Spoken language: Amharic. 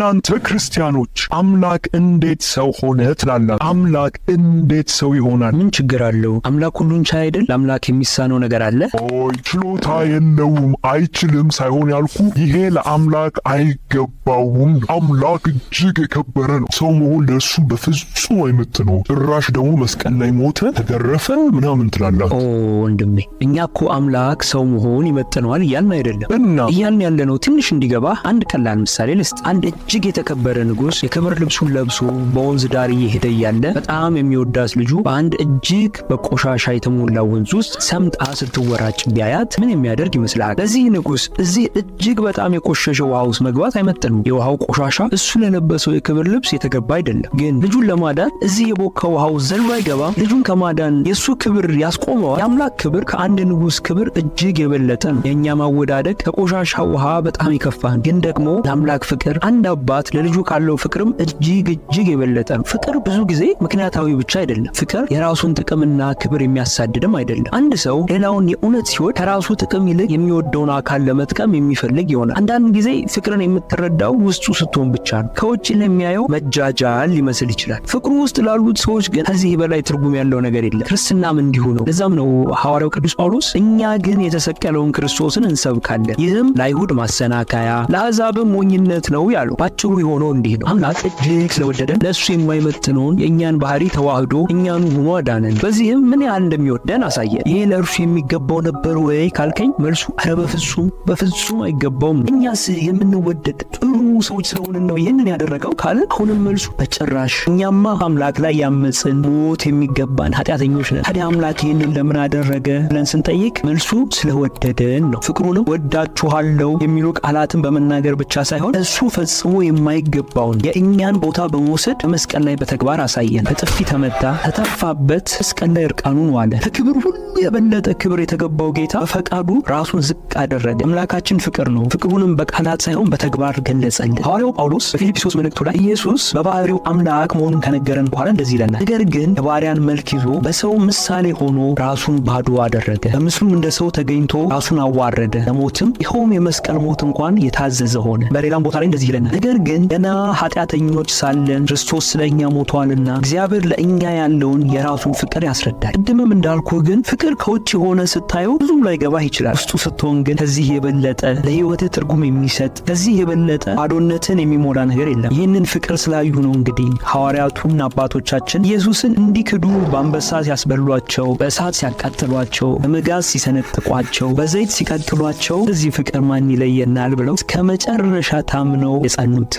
እናንተ ክርስቲያኖች አምላክ እንዴት ሰው ሆነ ትላላችሁ? አምላክ እንዴት ሰው ይሆናል? ምን ችግር አለው? አምላክ ሁሉን ቻይ አይደል? አምላክ የሚሳነው ነገር አለ? ችሎታ የለውም አይችልም ሳይሆን ያልኩ ይሄ ለአምላክ አይገባውም። አምላክ እጅግ የከበረ ነው። ሰው መሆን ለእሱ በፍጹም አይመጥነው። ጭራሽ ደግሞ መስቀል ላይ ሞተ፣ ተገረፈ ምናምን ትላላችሁ። ወንድሜ እኛ እኮ አምላክ ሰው መሆን ይመጥነዋል እያልን አይደለም። እና እያልን ያለነው ትንሽ እንዲገባ አንድ ቀላል ምሳሌ ልስጥ። አንድ እጅግ የተከበረ ንጉሥ የክብር ልብሱን ለብሶ በወንዝ ዳር እየሄደ እያለ በጣም የሚወዳት ልጁ በአንድ እጅግ በቆሻሻ የተሞላ ወንዝ ውስጥ ሰምጣ ስትወራጭ ቢያያት ምን የሚያደርግ ይመስላል? ለዚህ ንጉሥ እዚህ እጅግ በጣም የቆሸሸ ውሃ ውስጥ መግባት አይመጥንም። የውሃው ቆሻሻ እሱ ለለበሰው የክብር ልብስ የተገባ አይደለም። ግን ልጁን ለማዳን እዚህ የቦካ ውሃ ውስጥ ዘሎ አይገባም። ልጁን ከማዳን የእሱ ክብር ያስቆመዋል። የአምላክ ክብር ከአንድ ንጉሥ ክብር እጅግ የበለጠ ነው። የእኛ ማወዳደቅ ከቆሻሻ ውሃ በጣም ይከፋል። ግን ደግሞ ለአምላክ ፍቅር አንድ አባት ለልጁ ካለው ፍቅርም እጅግ የበለጠ ነው። ፍቅር ብዙ ጊዜ ምክንያታዊ ብቻ አይደለም። ፍቅር የራሱን ጥቅምና ክብር የሚያሳድድም አይደለም። አንድ ሰው ሌላውን የእውነት ሲወድ ከራሱ ጥቅም ይልቅ የሚወደውን አካል ለመጥቀም የሚፈልግ ይሆናል። አንዳንድ ጊዜ ፍቅርን የምትረዳው ውስጡ ስትሆን ብቻ ነው። ከውጭ ለሚያየው መጃጃል ሊመስል ይችላል። ፍቅሩ ውስጥ ላሉት ሰዎች ግን ከዚህ በላይ ትርጉም ያለው ነገር የለም። ክርስትናም እንዲሁ ነው። ለዛም ነው ሐዋርያው ቅዱስ ጳውሎስ እኛ ግን የተሰቀለውን ክርስቶስን እንሰብካለን፣ ይህም ለአይሁድ ማሰናከያ ለአሕዛብም ሞኝነት ነው ያለው። ባጭሩ የሆነው እንዲህ ነው። አምላክ እጅግ ስለወደደን ለእሱ የማይመጥነውን የእኛን ባህሪ ተዋህዶ እኛኑ ሆኖ አዳነን። በዚህም ምን ያህል እንደሚወደን አሳየን። ይህ ለእርሱ የሚገባው ነበር ወይ ካልከኝ መልሱ ኧረ በፍጹም አይገባውም። እኛስ የምንወደድ ጥሩ ሰዎች ስለሆንን ነው ይህንን ያደረገው ካለ አሁንም መልሱ በጭራሽ። እኛማ አምላክ ላይ ያመፅን ሞት የሚገባን ኃጢአተኞች ነን። ታዲያ አምላክ ይህንን ለምን አደረገ ብለን ስንጠይቅ መልሱ ስለወደደን ነው። ፍቅሩንም ወዳችኋለሁ የሚሉ ቃላትን በመናገር ብቻ ሳይሆን እሱ ፈጽሞ የማይገባውን የእኛን ቦታ በመውሰድ በመስቀል ላይ በተግባር አሳየን። በጥፊ ተመታ፣ ተተፋበት፣ መስቀል ላይ እርቃኑን ዋለ። ከክብር ሁሉ የበለጠ ክብር የተገባው ጌታ በፈቃዱ ራሱን ዝቅ አደረገ። አምላካችን ፍቅር ነው። ፍቅሩንም በቃላት ሳይሆን በተግባር ገለጸልን። ሐዋርያው ጳውሎስ በፊልጵስዩስ መልእክቱ ላይ ኢየሱስ በባህሪው አምላክ መሆኑን ከነገረን በኋላ እንደዚህ ይለናል። ነገር ግን የባሪያን መልክ ይዞ በሰው ምሳሌ ሆኖ ራሱን ባዶ አደረገ። በምስሉም እንደ ሰው ተገኝቶ ራሱን አዋረደ፣ ለሞትም ይኸውም የመስቀል ሞት እንኳን የታዘዘ ሆነ። በሌላም ቦታ ላይ እንደዚህ ይለናል። ነገር ግን ገና ኃጢአተኞች ሳለን ክርስቶስ ስለኛ ሞቷልና እግዚአብሔር ለእኛ ያለውን የራሱን ፍቅር ያስረዳል። ቅድምም እንዳልኩ ግን ፍቅር ከውጭ ሆነ ስታየው ብዙም ላይገባህ ይችላል። ውስጡ ስትሆን ግን ከዚህ የበለጠ ለሕይወት ትርጉም የሚሰጥ ከዚህ የበለጠ ባዶነትን የሚሞላ ነገር የለም። ይህንን ፍቅር ስላዩ ነው እንግዲህ ሐዋርያቱና አባቶቻችን ኢየሱስን እንዲክዱ በአንበሳ ሲያስበሏቸው፣ በእሳት ሲያቃጥሏቸው፣ በመጋዝ ሲሰነጥቋቸው፣ በዘይት ሲቀጥሏቸው እዚህ ፍቅር ማን ይለየናል ብለው እስከ መጨረሻ ታምነው የጸኑት